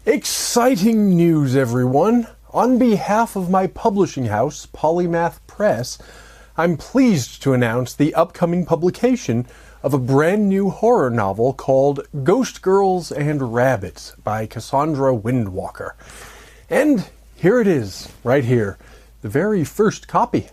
Exciting news, everyone! On behalf of my publishing house, Polymath Press, I'm pleased to announce the upcoming publication of a brand new horror novel called Ghost Girls and Rabbits by Cassondra Windwalker. And here it is, right here, the very first copy.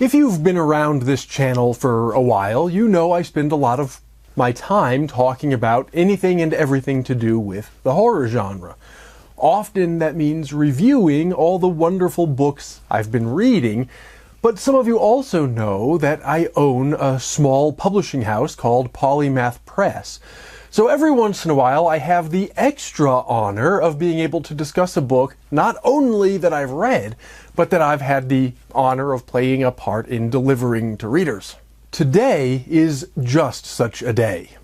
If you've been around this channel for a while, you know I spend a lot of my time talking about anything and everything to do with the horror genre. Often that means reviewing all the wonderful books I've been reading, but some of you also know that I own a small publishing house called Polymath Press. So every once in a while I have the extra honor of being able to discuss a book not only that I've read, but that I've had the honor of playing a part in delivering to readers. Today is just such a day.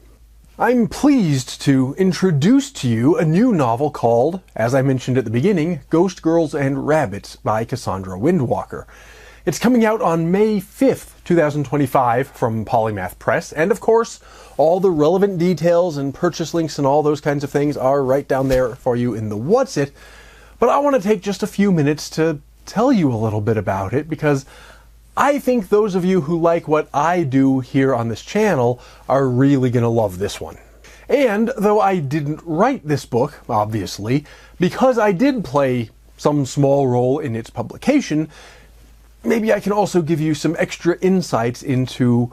I'm pleased to introduce to you a new novel called, as I mentioned at the beginning, Ghost Girls and Rabbits by Cassondra Windwalker. It's coming out on May 5th, 2025 from Polymath Press, and of course, all the relevant details and purchase links and all those kinds of things are right down there for you in the What's It. But I want to take just a few minutes to tell you a little bit about it, because I think those of you who like what I do here on this channel are really going to love this one. And though I didn't write this book, obviously, because I did play some small role in its publication, maybe I can also give you some extra insights into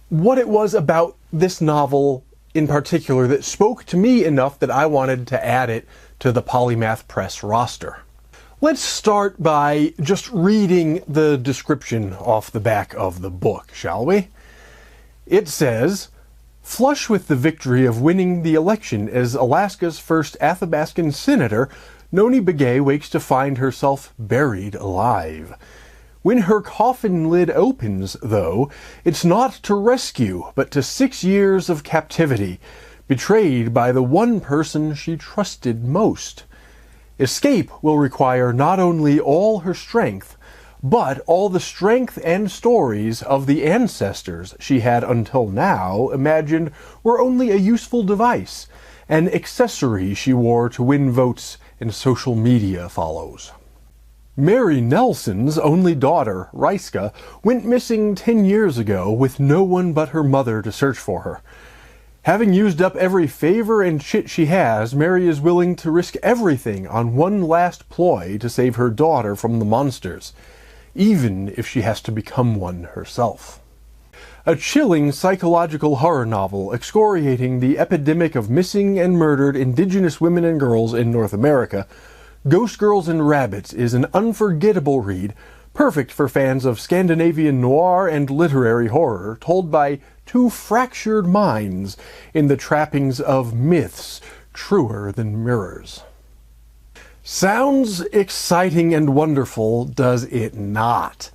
what it was about this novel in particular that spoke to me enough that I wanted to add it to the Polymath Press roster. Let's start by just reading the description off the back of the book, shall we? It says, "Flush with the victory of winning the election as Alaska's first Athabascan senator, Noni Begay wakes to find herself buried alive. When her coffin lid opens, though, it's not to rescue, but to 6 years of captivity, betrayed by the one person she trusted most. Escape will require not only all her strength, but all the strength and stories of the ancestors she had until now imagined were only a useful device, an accessory she wore to win votes and social media follows. Mary Nelson's only daughter, Ryska, went missing 10 years ago with no one but her mother to search for her. Having used up every favor and chit she has, Mary is willing to risk everything on one last ploy to save her daughter from the monsters, even if she has to become one herself." A chilling psychological horror novel excoriating the epidemic of missing and murdered indigenous women and girls in North America, Ghost Girls and Rabbits is an unforgettable read, perfect for fans of Scandinavian noir and literary horror, told by two fractured minds in the trappings of myths truer than mirrors. Sounds exciting and wonderful, does it not?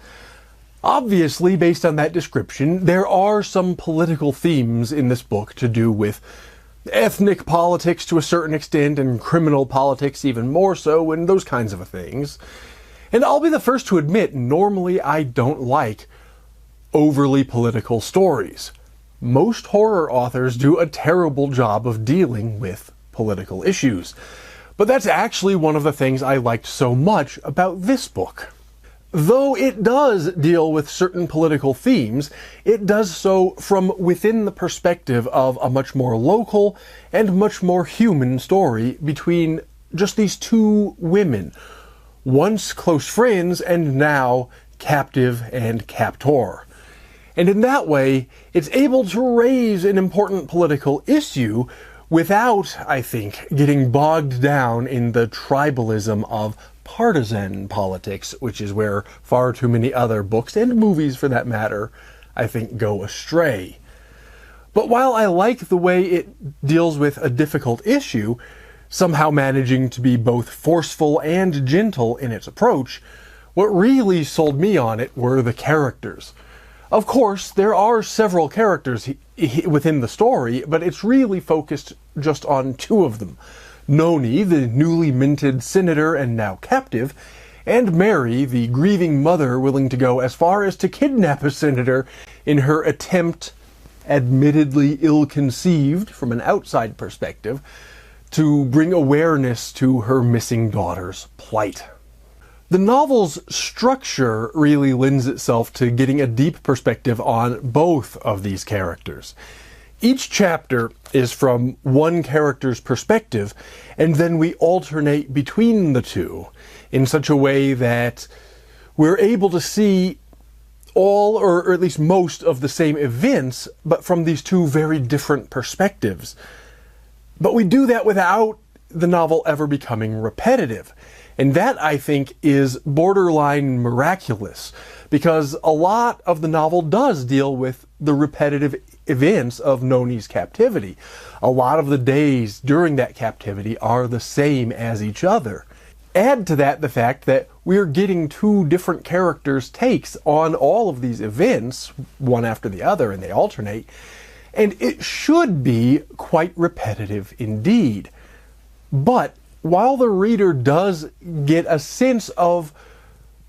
Obviously, based on that description, there are some political themes in this book to do with ethnic politics to a certain extent, and criminal politics even more so, and those kinds of things. And I'll be the first to admit, normally I don't like overly political stories. Most horror authors do a terrible job of dealing with political issues. But that's actually one of the things I liked so much about this book. Though it does deal with certain political themes, it does so from within the perspective of a much more local and much more human story between just these two women, once close friends and now captive and captor. And in that way, it's able to raise an important political issue without, I think, getting bogged down in the tribalism of partisan politics, which is where far too many other books, and movies for that matter, I think go astray. But while I like the way it deals with a difficult issue, somehow managing to be both forceful and gentle in its approach, what really sold me on it were the characters. Of course, there are several characters within the story, but it's really focused just on two of them. Noni, the newly minted senator and now captive, and Mary, the grieving mother willing to go as far as to kidnap a senator in her attempt, admittedly ill-conceived from an outside perspective, to bring awareness to her missing daughter's plight. The novel's structure really lends itself to getting a deep perspective on both of these characters. Each chapter is from one character's perspective, and then we alternate between the two in such a way that we're able to see all, or at least most, of the same events, but from these two very different perspectives. But we do that without the novel ever becoming repetitive. And that, I think, is borderline miraculous, because a lot of the novel does deal with the repetitive events of Noni's captivity. A lot of the days during that captivity are the same as each other. Add to that the fact that we're getting two different characters' takes on all of these events, one after the other, and they alternate, and it should be quite repetitive indeed. But while the reader does get a sense of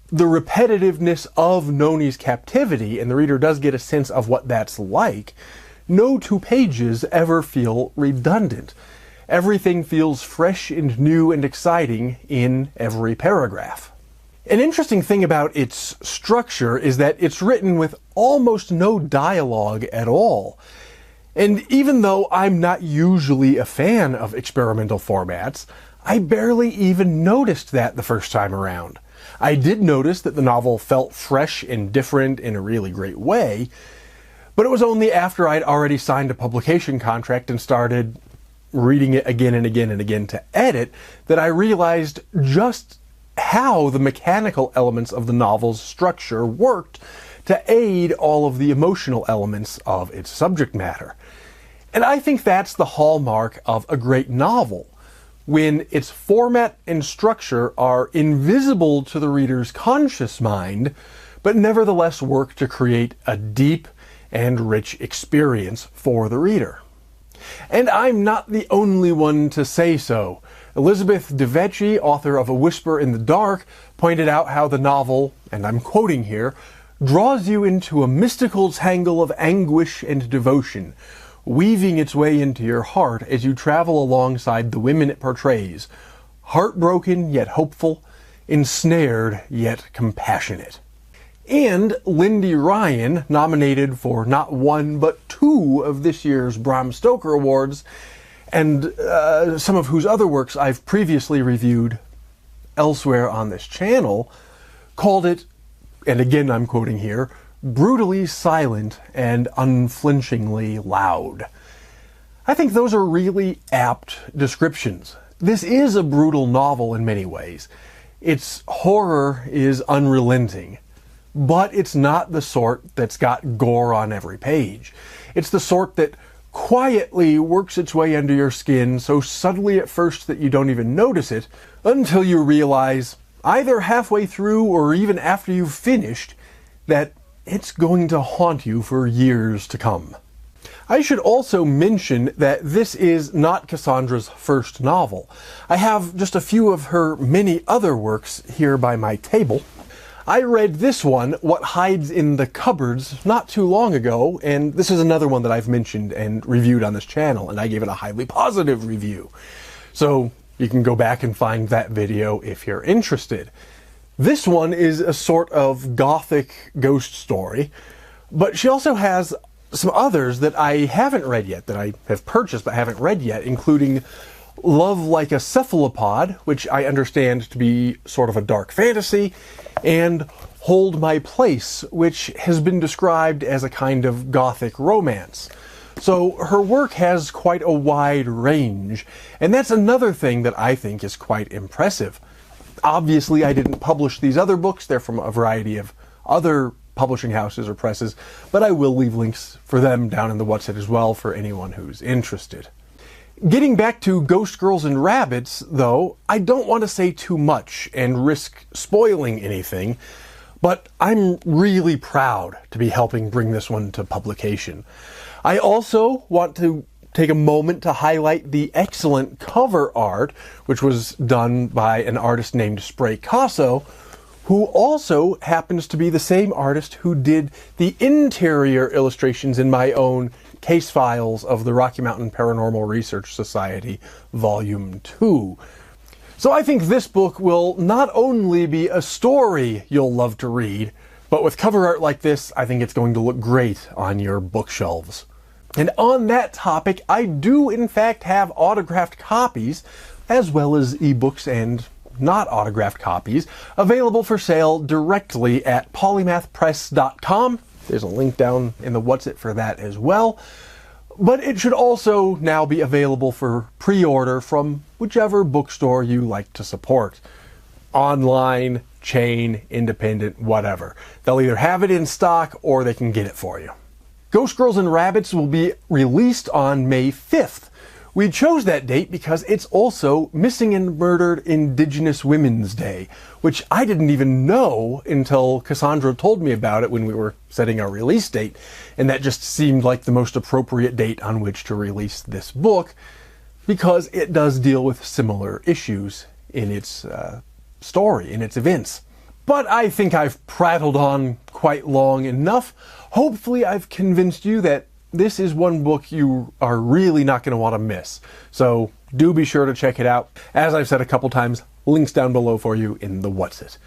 the repetitiveness of Noni's captivity, and the reader does get a sense of what that's like, no two pages ever feel redundant. Everything feels fresh and new and exciting in every paragraph. An interesting thing about its structure is that it's written with almost no dialogue at all. And even though I'm not usually a fan of experimental formats, I barely even noticed that the first time around. I did notice that the novel felt fresh and different in a really great way, but it was only after I'd already signed a publication contract and started reading it again and again and again to edit that I realized just how the mechanical elements of the novel's structure worked to aid all of the emotional elements of its subject matter. And I think that's the hallmark of a great novel, when its format and structure are invisible to the reader's conscious mind, but nevertheless work to create a deep and rich experience for the reader. And I'm not the only one to say so. Elizabeth de Vecchi, author of A Whisper in the Dark, pointed out how the novel, and I'm quoting here, draws you into a mystical tangle of anguish and devotion, weaving its way into your heart as you travel alongside the women it portrays, heartbroken yet hopeful, ensnared yet compassionate. And Lindy Ryan, nominated for not one but two of this year's Bram Stoker Awards, and some of whose other works I've previously reviewed elsewhere on this channel, called it, and again I'm quoting here, brutally silent and unflinchingly loud. I think those are really apt descriptions. This is a brutal novel in many ways. Its horror is unrelenting, but it's not the sort that's got gore on every page. It's the sort that quietly works its way under your skin so subtly at first that you don't even notice it, until you realize, either halfway through or even after you've finished, that it's going to haunt you for years to come. I should also mention that this is not Cassondra's first novel. I have just a few of her many other works here by my table. I read this one, What Hides in the Cupboards, not too long ago, and this is another one that I've mentioned and reviewed on this channel, and I gave it a highly positive review. So you can go back and find that video if you're interested. This one is a sort of gothic ghost story, but she also has some others that I haven't read yet, that I have purchased but haven't read yet, including Love Like a Cephalopod, which I understand to be sort of a dark fantasy, and Hold My Place, which has been described as a kind of gothic romance. So her work has quite a wide range, and that's another thing that I think is quite impressive. Obviously, I didn't publish these other books. They're from a variety of other publishing houses or presses, but I will leave links for them down in the What's It as well for anyone who's interested. Getting back to Ghost Girls and Rabbits, though, I don't want to say too much and risk spoiling anything, but I'm really proud to be helping bring this one to publication. I also want to take a moment to highlight the excellent cover art, which was done by an artist named Spraycasso, who also happens to be the same artist who did the interior illustrations in my own case files of the Rocky Mountain Paranormal Research Society, Volume 2. So I think this book will not only be a story you'll love to read, but with cover art like this, I think it's going to look great on your bookshelves. And on that topic, I do in fact have autographed copies, as well as ebooks and not autographed copies, available for sale directly at polymathpress.com. There's a link down in the What's It for that as well. But it should also now be available for pre-order from whichever bookstore you like to support. Online, chain, independent, whatever. They'll either have it in stock or they can get it for you. Ghost Girls and Rabbits will be released on May 5th. We chose that date because it's also Missing and Murdered Indigenous Women's Day, which I didn't even know until Cassondra told me about it when we were setting our release date, and that just seemed like the most appropriate date on which to release this book, because it does deal with similar issues in its story, in its events. But I think I've prattled on quite long enough. Hopefully I've convinced you that this is one book you are really not going to want to miss. So do be sure to check it out. As I've said a couple times, links down below for you in the What's It.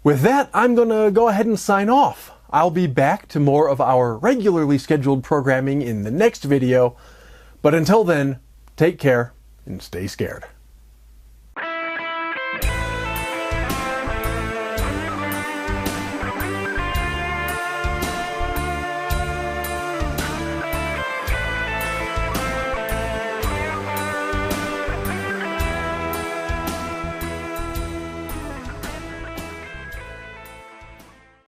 With that, I'm going to go ahead and sign off. I'll be back to more of our regularly scheduled programming in the next video. But until then, take care and stay scared.